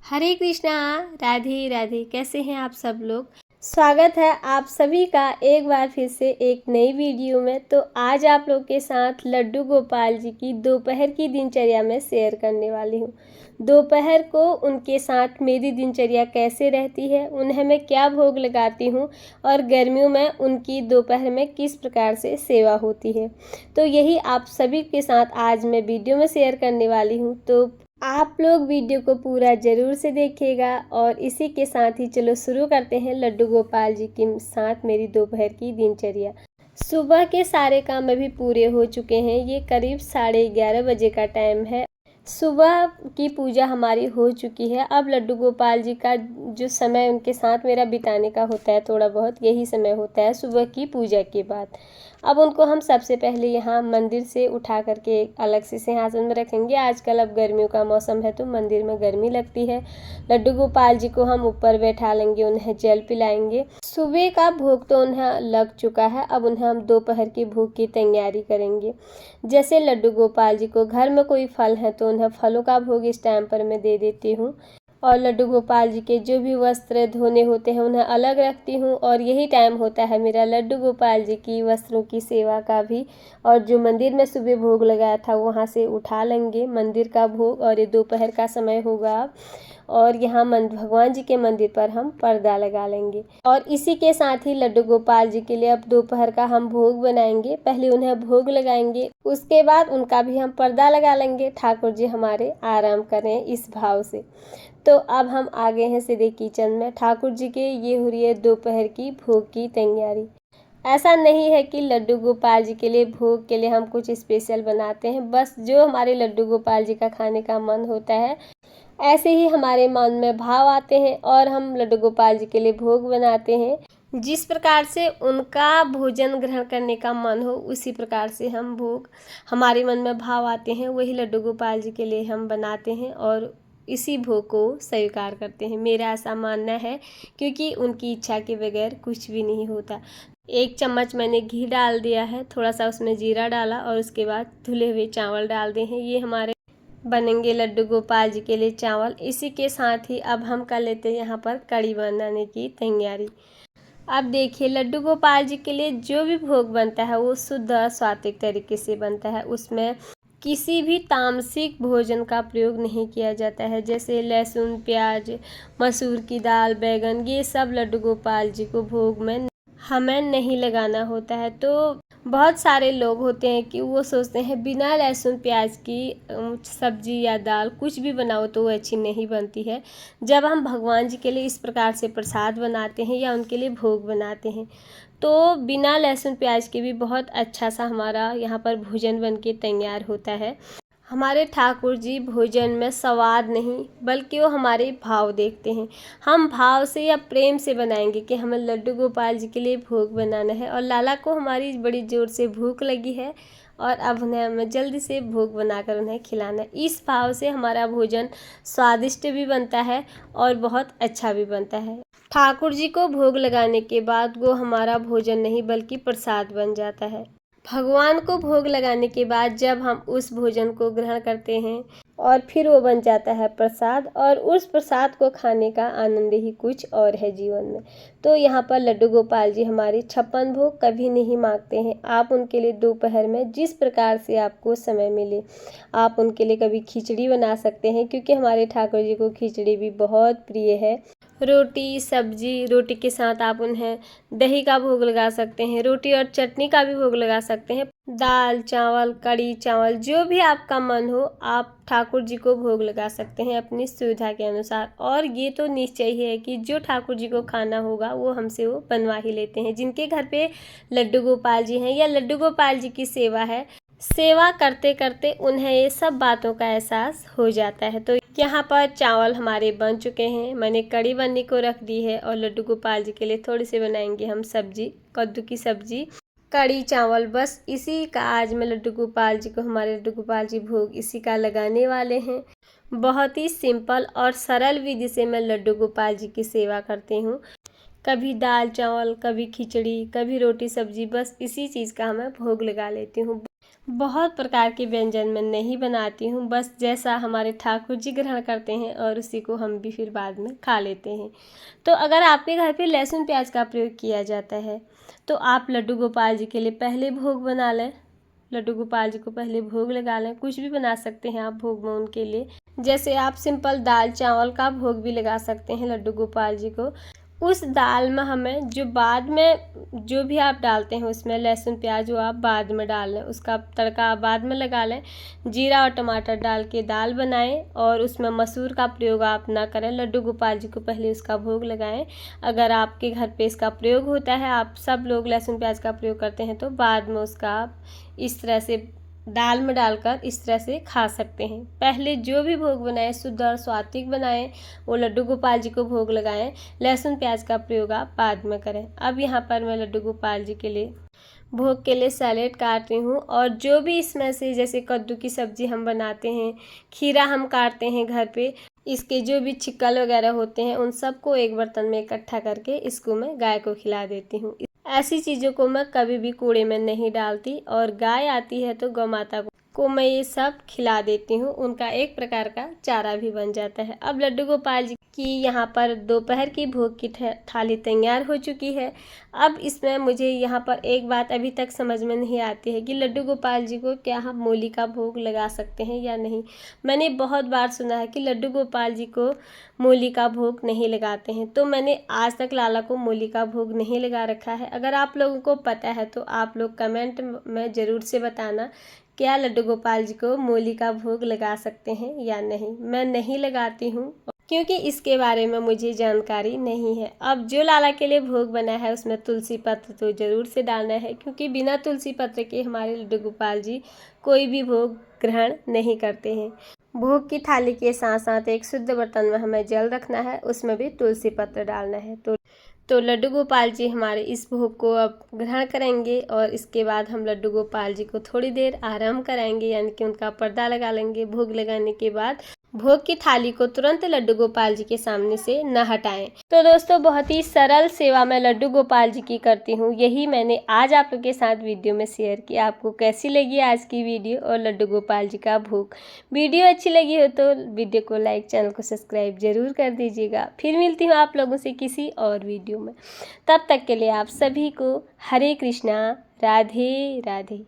हरे कृष्णा। राधे राधे। कैसे हैं आप सब लोग। स्वागत है आप सभी का एक बार फिर से एक नई वीडियो में। तो आज आप लोग के साथ लड्डू गोपाल जी की दोपहर की दिनचर्या में शेयर करने वाली हूँ। दोपहर को उनके साथ मेरी दिनचर्या कैसे रहती है, उन्हें मैं क्या भोग लगाती हूँ और गर्मियों में उनकी दोपहर में किस प्रकार से सेवा होती है, तो यही आप सभी के साथ आज मैं वीडियो में शेयर करने वाली हूँ। तो आप लोग वीडियो को पूरा ज़रूर से देखिएगा। और इसी के साथ ही चलो शुरू करते हैं लड्डू गोपाल जी के साथ मेरी दोपहर की दिनचर्या। सुबह के सारे काम अभी पूरे हो चुके हैं। ये करीब 11:30 बजे का टाइम है। सुबह की पूजा हमारी हो चुकी है। अब लड्डू गोपाल जी का जो समय उनके साथ मेरा बिताने का होता है, थोड़ा बहुत यही समय होता है सुबह की पूजा के बाद। अब उनको हम सबसे पहले यहाँ मंदिर से उठा करके अलग से सिंहासन में रखेंगे। आजकल अब गर्मियों का मौसम है तो मंदिर में गर्मी लगती है। लड्डू गोपाल जी को हम ऊपर बैठा लेंगे, उन्हें जल पिलाएंगे। सुबह का भोग तो उन्हें लग चुका है, अब उन्हें हम दोपहर की भोग की तैयारी करेंगे। जैसे लड्डू गोपाल जी को घर में कोई फल है तो उन्हें फलों का भोग इस टाइम पर मैं दे देती हूँ। और लड्डू गोपाल जी के जो भी वस्त्र धोने होते हैं उन्हें अलग रखती हूँ। और यही टाइम होता है मेरा लड्डू गोपाल जी की वस्त्रों की सेवा का भी। और जो मंदिर में सुबह भोग लगाया था वहाँ से उठा लेंगे मंदिर का भोग। और ये दोपहर का समय होगा और यहाँ भगवान जी के मंदिर पर हम पर्दा लगा लेंगे। और इसी के साथ ही लड्डू गोपाल जी के लिए अब दोपहर का हम भोग बनाएंगे। पहले उन्हें भोग लगाएंगे, उसके बाद उनका भी हम पर्दा लगा लेंगे। ठाकुर जी हमारे आराम करें इस भाव से। तो अब हम आ गए हैं सीधे किचन में। ठाकुर जी के ये हो रही है दोपहर की भोग की तैयारी। ऐसा नहीं है कि लड्डू गोपाल जी के लिए भोग के लिए हम कुछ स्पेशल बनाते हैं, बस जो हमारे लड्डू गोपाल जी का खाने का मन होता है ऐसे ही हमारे मन में भाव आते हैं और हम लड्डू गोपाल जी के लिए भोग बनाते हैं। जिस प्रकार से उनका भोजन ग्रहण करने का मन हो उसी प्रकार से हम भोग हमारे मन में भाव आते हैं वही लड्डू गोपाल जी के लिए हम बनाते हैं और इसी भोग को स्वीकार करते हैं। मेरा ऐसा मानना है, क्योंकि उनकी इच्छा के बगैर कुछ भी नहीं होता। 1 चम्मच मैंने घी डाल दिया है, थोड़ा सा उसमें जीरा डाला और उसके बाद धुले हुए चावल डाल दिए हैं। ये हमारे बनेंगे लड्डू गोपाल जी के लिए चावल। इसी के साथ ही अब हम कर लेते हैं यहाँ पर कड़ी बनाने की तैयारी। अब देखिए लड्डू गोपाल जी के लिए जो भी भोग बनता है वो शुद्ध और सात्विक तरीके से बनता है। उसमें किसी भी तामसिक भोजन का प्रयोग नहीं किया जाता है। जैसे लहसुन, प्याज, मसूर की दाल, बैगन, ये सब लड्डू गोपाल जी को भोग में हमें नहीं लगाना होता है। तो बहुत सारे लोग होते हैं कि वो सोचते हैं बिना लहसुन प्याज की सब्जी या दाल कुछ भी बनाओ तो वो अच्छी नहीं बनती है। जब हम भगवान जी के लिए इस प्रकार से प्रसाद बनाते हैं या उनके लिए भोग बनाते हैं तो बिना लहसुन प्याज के भी बहुत अच्छा सा हमारा यहाँ पर भोजन बन के तैयार होता है। हमारे ठाकुर जी भोजन में स्वाद नहीं बल्कि वो हमारे भाव देखते हैं। हम भाव से या प्रेम से बनाएंगे कि हमें लड्डू गोपाल जी के लिए भोग बनाना है और लाला को हमारी बड़ी ज़ोर से भूख लगी है और अब उन्हें हमें जल्दी से भोग बनाकर उन्हें खिलाना है। इस भाव से हमारा भोजन स्वादिष्ट भी बनता है और बहुत अच्छा भी बनता है। ठाकुर जी को भोग लगाने के बाद वो हमारा भोजन नहीं बल्कि प्रसाद बन जाता है। भगवान को भोग लगाने के बाद जब हम उस भोजन को ग्रहण करते हैं और फिर वो बन जाता है प्रसाद, और उस प्रसाद को खाने का आनंद ही कुछ और है जीवन में। तो यहाँ पर लड्डू गोपाल जी हमारे 56 भोग कभी नहीं मांगते हैं। आप उनके लिए दोपहर में जिस प्रकार से आपको समय मिले आप उनके लिए कभी खिचड़ी बना सकते हैं, क्योंकि हमारे ठाकुर जी को खिचड़ी भी बहुत प्रिय है। रोटी सब्जी, रोटी के साथ आप उन्हें दही का भोग लगा सकते हैं, रोटी और चटनी का भी भोग लगा सकते हैं। दाल चावल, कड़ी चावल, जो भी आपका मन हो आप ठाकुर जी को भोग लगा सकते हैं अपनी सुविधा के अनुसार। और ये तो निश्चय ही है कि जो ठाकुर जी को खाना होगा वो हमसे वो बनवा ही लेते हैं। जिनके घर पे लड्डू गोपाल जी हैं या लड्डू गोपाल जी की सेवा है, सेवा करते करते उन्हें ये सब बातों का एहसास हो जाता है। तो यहाँ पर चावल हमारे बन चुके हैं, मैंने कड़ी बनने को रख दी है और लड्डू गोपाल जी के लिए थोड़ी सी बनाएंगे हम सब्जी, कद्दू की सब्जी, कड़ी चावल। बस इसी का आज मैं लड्डू गोपाल जी को, हमारे लड्डू गोपाल जी भोग इसी का लगाने वाले हैं। बहुत ही सिंपल और सरल विधि से मैं लड्डू गोपाल जी की सेवा करती हूँ। कभी दाल चावल, कभी खिचड़ी, कभी रोटी सब्जी, बस इसी चीज़ का मैं भोग लगा लेती हूँ। बहुत प्रकार के व्यंजन मैं नहीं बनाती हूँ, बस जैसा हमारे ठाकुर जी ग्रहण करते हैं और उसी को हम भी फिर बाद में खा लेते हैं। तो अगर आपके घर पे लहसुन प्याज का प्रयोग किया जाता है तो आप लड्डू गोपाल जी के लिए पहले भोग बना लें। लड्डू गोपाल जी को पहले भोग लगा लें। कुछ भी बना सकते हैं आप भोग में उनके लिए, जैसे आप सिंपल दाल चावल का भोग भी लगा सकते हैं लड्डू गोपाल जी को। उस दाल में हमें जो बाद में जो भी आप डालते हैं उसमें लहसुन प्याज वो आप बाद में डाल लें, उसका तड़का आप बाद में लगा लें। जीरा और टमाटर डाल के दाल बनाएं और उसमें मसूर का प्रयोग आप ना करें। लड्डू गोपाल जी को पहले उसका भोग लगाएं। अगर आपके घर पे इसका प्रयोग होता है, आप सब लोग लहसुन प्याज का प्रयोग करते हैं, तो बाद में उसका आप इस तरह से दाल में डालकर इस तरह से खा सकते हैं। पहले जो भी भोग बनाएं शुद्ध और सात्विक बनाएं, वो लड्डू गोपाल जी को भोग लगाएं। लहसुन प्याज का प्रयोग आप बाद में करें। अब यहाँ पर मैं लड्डू गोपाल जी के लिए भोग के लिए सैलेड काट रही हूँ, और जो भी इसमें से जैसे कद्दू की सब्ज़ी हम बनाते हैं, खीरा हम काटते हैं घर पे, इसके जो भी छिक्कल वगैरह होते हैं उन सबको एक बर्तन में इकट्ठा करके इसको मैं गाय को खिला देती हूँ। ऐसी चीज़ों को मैं कभी भी कूड़े में नहीं डालती, और गाय आती है तो गौ माता को मैं ये सब खिला देती हूँ। उनका एक प्रकार का चारा भी बन जाता है। अब लड्डू गोपाल जी की यहाँ पर दोपहर की भोग की थाली तैयार हो चुकी है। अब इसमें मुझे यहाँ पर एक बात अभी तक समझ में नहीं आती है कि लड्डू गोपाल जी को क्या हम मूली का भोग लगा सकते हैं या नहीं। मैंने बहुत बार सुना है कि लड्डू गोपाल जी को मूली का भोग नहीं लगाते हैं, तो मैंने आज तक लाला को मूली का भोग नहीं लगा रखा है। अगर आप लोगों को पता है तो आप लोग कमेंट में ज़रूर से बताना, क्या लड्डू गोपाल जी को मूली का भोग लगा सकते हैं या नहीं। मैं नहीं लगाती हूँ क्योंकि इसके बारे में मुझे जानकारी नहीं है। अब जो लाला के लिए भोग बना है उसमें तुलसी पत्र तो ज़रूर से डालना है, क्योंकि बिना तुलसी पत्र के हमारे लड्डू गोपाल जी कोई भी भोग ग्रहण नहीं करते हैं। भोग की थाली के साथ साथ एक शुद्ध बर्तन में हमें जल रखना है, उसमें भी तुलसी पत्र डालना है। तो लड्डू गोपाल जी हमारे इस भोग को अब ग्रहण करेंगे, और इसके बाद हम लड्डू गोपाल जी को थोड़ी देर आराम कराएंगे, यानी कि उनका पर्दा लगा लेंगे। भोग लगाने के बाद भोग की थाली को तुरंत लड्डू गोपाल जी के सामने से न हटाएं। तो दोस्तों, बहुत ही सरल सेवा मैं लड्डू गोपाल जी की करती हूँ, यही मैंने आज आप लोग के साथ वीडियो में शेयर किया। आपको कैसी लगी आज की वीडियो और लड्डू गोपाल जी का भोग? वीडियो अच्छी लगी हो तो वीडियो को लाइक, चैनल को सब्सक्राइब जरूर कर दीजिएगा। फिर मिलती हूँ आप लोगों से किसी और वीडियो में। तब तक के लिए आप सभी को हरे कृष्णा, राधे राधे।